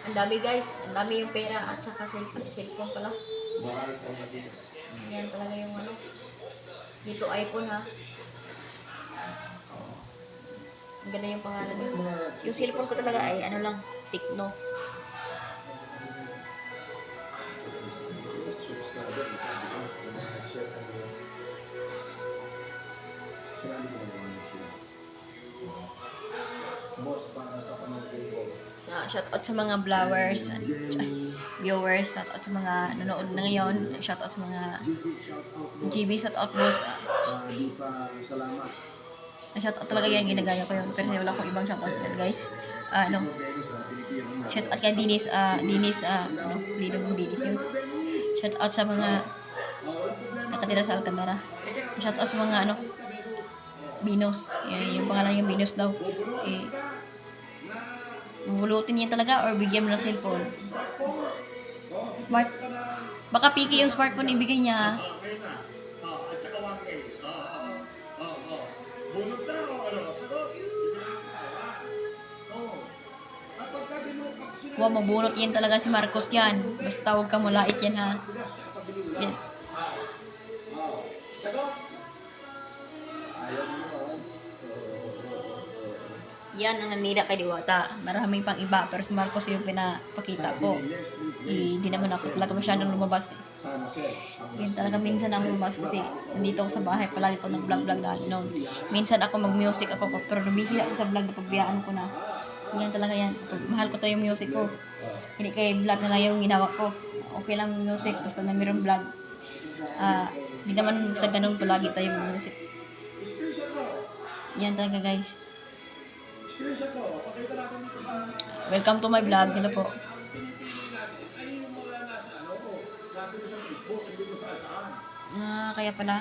Ang dami guys, ang dami yung pera at saka cellphone pala. Yan talaga yung ano. Dito iPhone ha. Ang ganda yung pangalan niya. Yung cellphone ko talaga ay ano lang, Tecno. Shout out sa mga viewers, shout out sa mga nanonood na ngayon, shout out sa mga GB, shout out boss. Shout out talaga yan, ginagaya ko yun, pero wala akong ibang shout out yan guys. Shout out kay Dinis, Lidong Dinis yun. Shout out sa mga nakatira sa Alcantara. Shout out sa mga Binos. Yung pangalan yung Binos daw. Bulutin niya talaga or bigyan mo ng cellphone. Smart. Baka piki yung smartphone ibigay niya. Wow, mabunot yan talaga si Marcos yan. Basta huwag ka mulait yan ha. Yan. Yan ang nanira kay Diwata. Maraming pang iba pero si Marcos yung pinapakita ko. Hindi naman ako talaga masyadong lumabas. Yan talaga minsan ako lumabas kasi nandito ako sa bahay palagi ko nag-vlog-vlog na noon. Minsan ako mag-music ako pero busy ako sa vlog na pagbiyaan ko na. Yan talaga yan. Mahal ko to yung music ko. Hindi kay vlog na lang yung ginawa ko. Okay lang music basta na mayroong vlog. Hindi naman sa ganun palagi tayo mag-music. Yan talaga guys. Welcome to my vlog. Hello po. Kaya pala.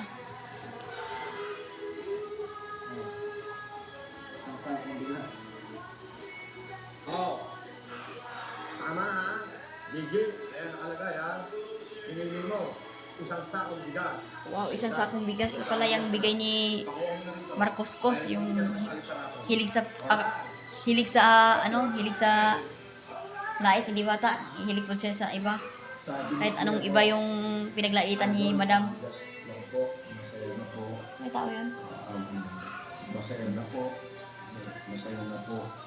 Tama ha. Gigi, ayan nakalagay ha. Hinili mo, isang sakong bigas. Wow, isang sakong bigas na pala yung bigay ni Marcos Cos, yung hilig sa lait, hindi bata. Hilig po siya sa iba. Kahit anong iba yung pinaglaitan ni Madam. May tao yun. Masaya na po. Masaya na po.